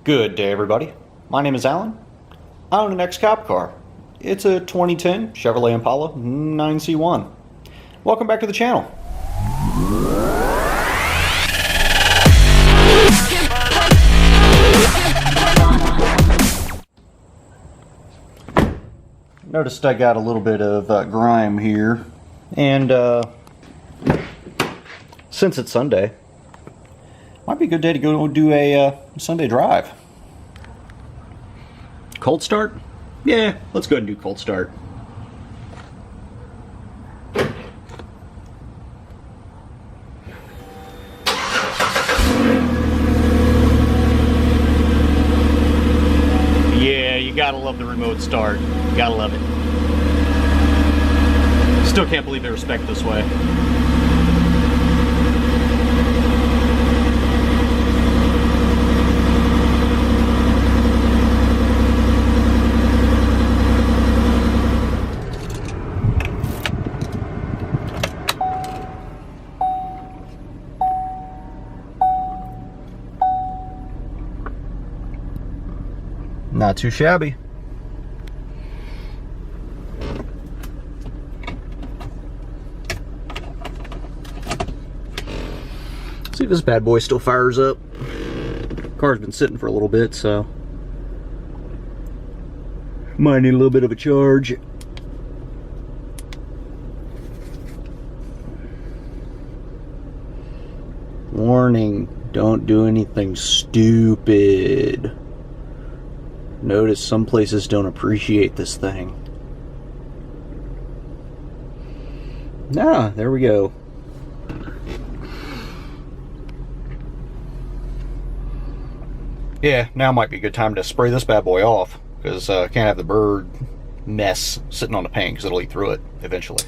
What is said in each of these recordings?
Good day, everybody. My name is Alan. I own an TheCopCar. It's a 2010 Chevrolet Impala 9C1. Welcome back to the channel. Noticed I got a little bit of grime here, and since it's Sunday, might be a good day to go do a Sunday drive. Cold start? Yeah, let's go ahead and do cold start. Yeah, you gotta love the remote start. You gotta love it. Still can't believe they respect this way. Not too shabby. See if this bad boy still fires up. Car's been sitting for a little bit, so might need a little bit of a charge. Warning, don't do anything stupid. Notice some places don't appreciate this thing. Ah, there we go. Yeah, now might be a good time to spray this bad boy off, because I can't have the bird mess sitting on the paint, because it'll eat through it eventually.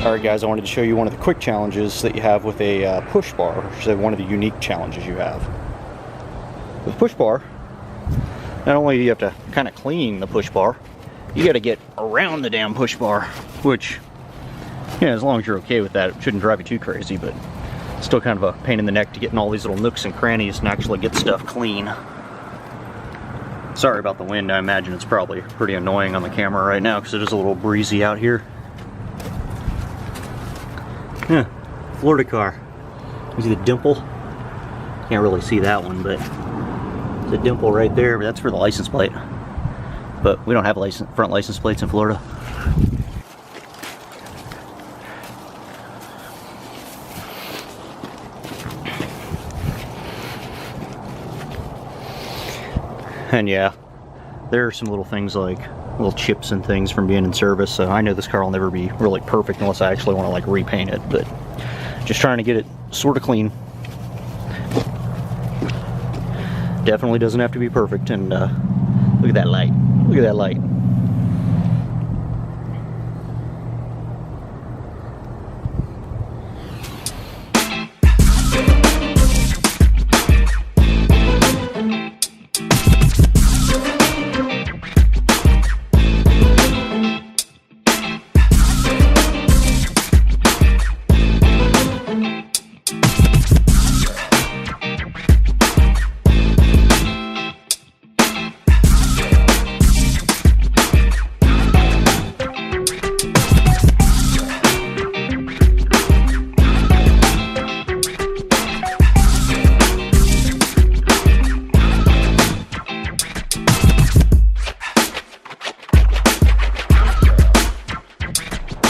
Alright guys, I wanted to show you one of the quick challenges that you have with a push bar, or say one of the unique challenges you have. With push bar, not only do you have to kind of clean the push bar, you got to get around the damn push bar, which, yeah, as long as you're okay with that, it shouldn't drive you too crazy, but it's still kind of a pain in the neck to get in all these little nooks and crannies and actually get stuff clean. Sorry about the wind, I imagine it's probably pretty annoying on the camera right now because it is a little breezy out here. Yeah, Florida car. You see the dimple? Can't really see that one, but there's a dimple right there, but that's for the license plate. But we don't have front license plates in Florida. And yeah, there are some little things like little chips and things from being in service, so I know this car will never be really perfect unless I actually want to like repaint it, but just trying to get it sort of clean. Definitely doesn't have to be perfect. And look at that light, look at that light.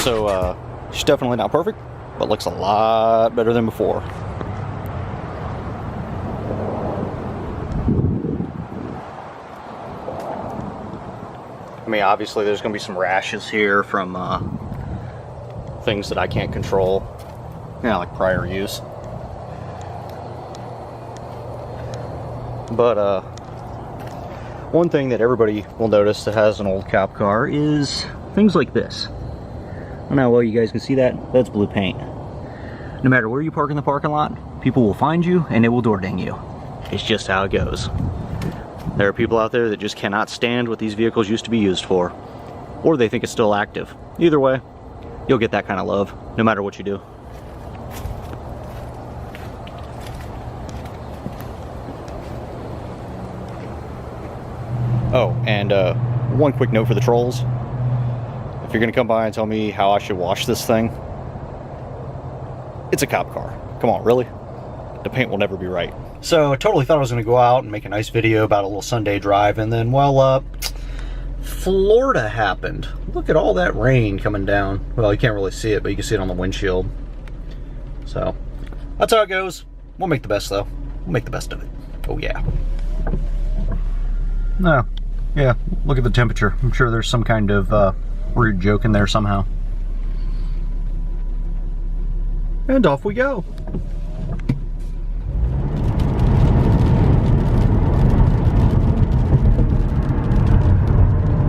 So she's definitely not perfect, but looks a lot better than before. I mean, obviously there's going to be some rashes here from things that I can't control, like prior use. But one thing that everybody will notice that has an old cop car is things like this. don't know how well you guys can see that. That's blue paint. No matter where you park in the parking lot, people will find you and they will door ding you. It's just how it goes. There are people out there that just cannot stand what these vehicles used to be used for, or they think it's still active. Either way, you'll get that kind of love, no matter what you do. Oh, and one quick note for the trolls. If you're gonna come by and tell me how I should wash this thing, it's a cop car. Come on, really? The paint will never be right. So I totally thought I was gonna go out and make a nice video about a little Sunday drive, and then, well, Florida happened. Look at all that rain coming down. Well, you can't really see it, but you can see it on the windshield. So, that's how it goes. We'll make the best, though. We'll make the best of it. Oh, yeah. No. Yeah, look at the temperature. I'm sure there's some kind of weird joke in there somehow. And off we go.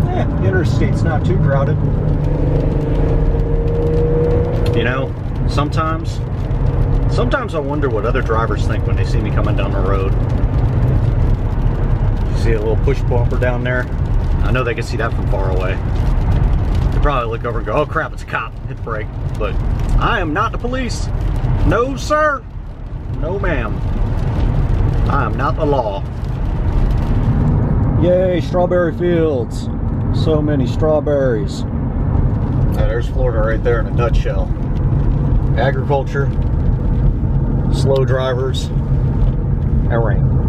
Yeah, the interstate's not too crowded. You know, sometimes I wonder what other drivers think when they see me coming down the road. See a little push bumper down there? I know they can see that from far away. They probably look over and go, oh crap, it's a cop, hit the brake. But I am not the police. No sir, no ma'am. I am not the law. Yay, strawberry fields. So many strawberries. There's Florida right there in a nutshell. Agriculture, slow drivers, and rain.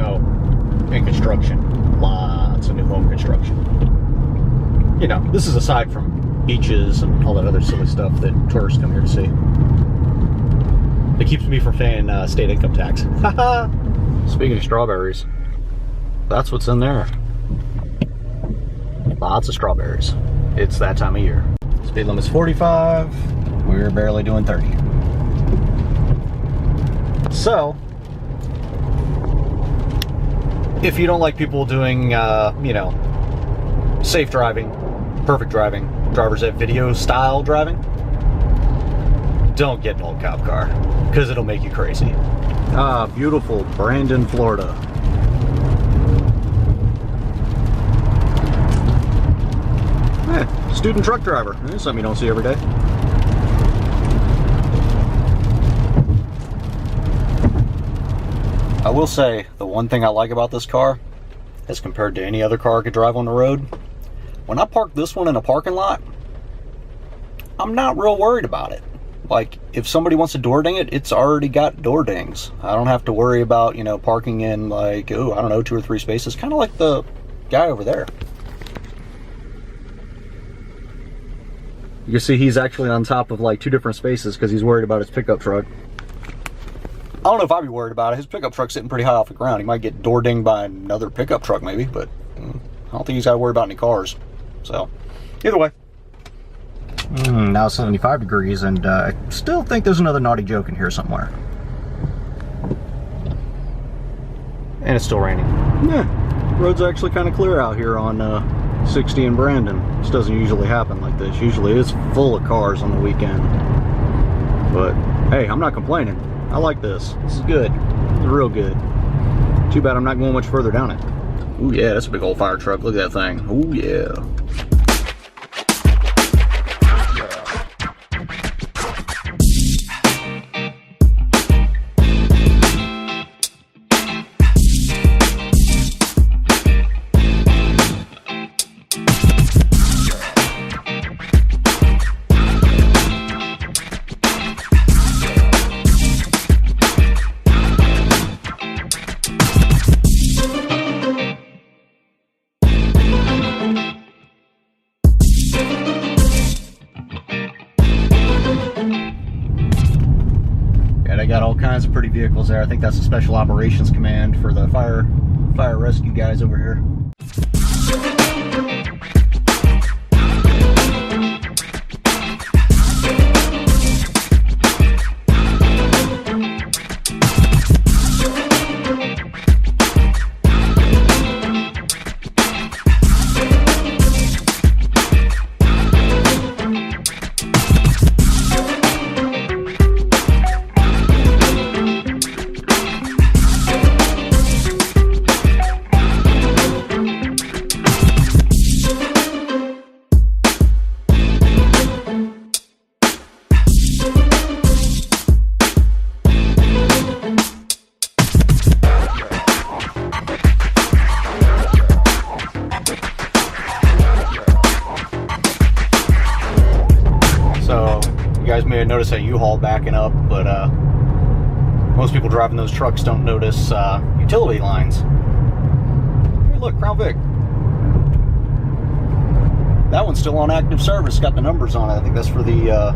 Oh, and construction. Lots of new home construction. You know, this is aside from beaches and all that other silly stuff that tourists come here to see. It keeps me from paying state income tax. Haha! Speaking of strawberries, that's what's in there. Lots of strawberries. It's that time of year. Speed limit's 45. We're barely doing 30. So, if you don't like people doing, you know, safe driving, perfect driving, drivers at video style driving, don't get an old cop car, because it'll make you crazy. Ah, beautiful Brandon, Florida. Student truck driver. That's something you don't see every day. I will say, the one thing I like about this car, as compared to any other car I could drive on the road, when I park this one in a parking lot, I'm not real worried about it. Like, if somebody wants to door ding it, it's already got door dings. I don't have to worry about, you know, parking in, like, oh, I don't know, 2 or 3 spaces. Kind of like the guy over there. You can see he's actually on top of, like, 2 different spaces because he's worried about his pickup truck. I don't know if I'd be worried about it. His pickup truck's sitting pretty high off the ground. He might get door dinged by another pickup truck maybe, but I don't think he's got to worry about any cars. So, either way. Now 75 degrees, and I still think there's another naughty joke in here somewhere. And it's still raining. Yeah, road's actually kind of clear out here on 60 in Brandon. This doesn't usually happen like this. Usually it's full of cars on the weekend. But, hey, I'm not complaining. I like this. This is good. It's real good. Too bad I'm not going much further down it. Ooh, yeah, that's a big old fire truck. Look at that thing. Ooh, yeah. They got all kinds of pretty vehicles there. I think that's the Special Operations Command for the fire rescue guys over here. I noticed that U-Haul backing up, but most people driving those trucks don't notice utility lines. Hey, look, Crown Vic. That one's still on active service. Got the numbers on it. I think that's for the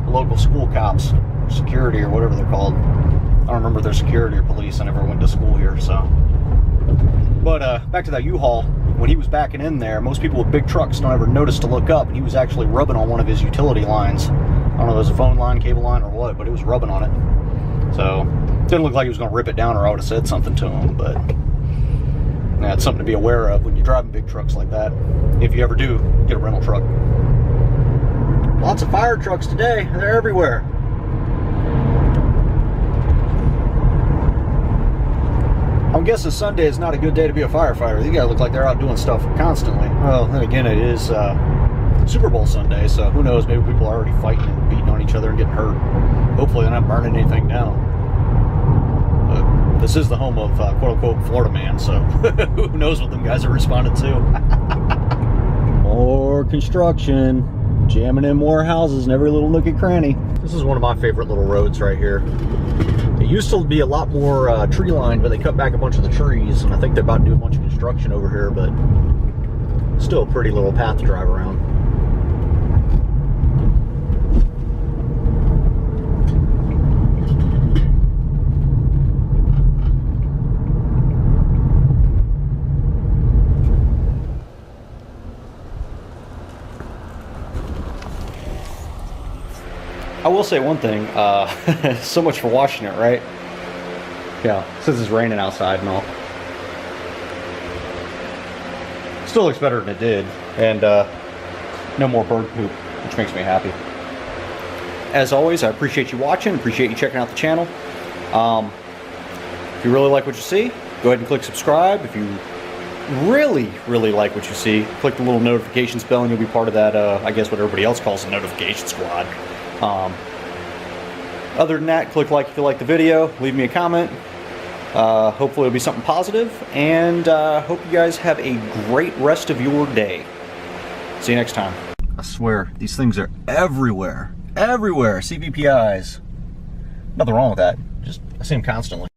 local school cops, security or whatever they're called. I don't remember if they're security or police. I never went to school here, so. But back to that U-Haul. When he was backing in there, most people with big trucks don't ever notice to look up, and he was actually rubbing on one of his utility lines. I don't know if it was a phone line, cable line, or what, but it was rubbing on it. So, it didn't look like he was going to rip it down, or I would have said something to him, but yeah, it's something to be aware of when you're driving big trucks like that. If you ever do, get a rental truck. Lots of fire trucks today. They're everywhere. I'm guessing Sunday is not a good day to be a firefighter. These guys look like they're out doing stuff constantly. Well, then again, it is Super Bowl Sunday, so who knows? Maybe people are already fighting and beating on each other and getting hurt. Hopefully they're not burning anything down. But this is the home of quote-unquote Florida man, so who knows what them guys are responding to. More construction, jamming in more houses in every little nook and cranny. This is one of my favorite little roads right here. It used to be a lot more tree lined, but they cut back a bunch of the trees, and I think they're about to do a bunch of construction over here, but still a pretty little path to drive around. I will say one thing, so much for washing it, right? Yeah, since it's raining outside and all. Still looks better than it did, and no more bird poop, which makes me happy. As always, I appreciate you watching, appreciate you checking out the channel. If you really like what you see, go ahead and click subscribe. If you really like what you see, click the little notifications bell and you'll be part of that, I guess what everybody else calls the notification squad. Other than that, click like if you like the video, leave me a comment. Hopefully it'll be something positive, and hope you guys have a great rest of your day. See you next time. I swear, these things are everywhere. Everywhere. CVPIs. Nothing wrong with that. Just, I see them constantly.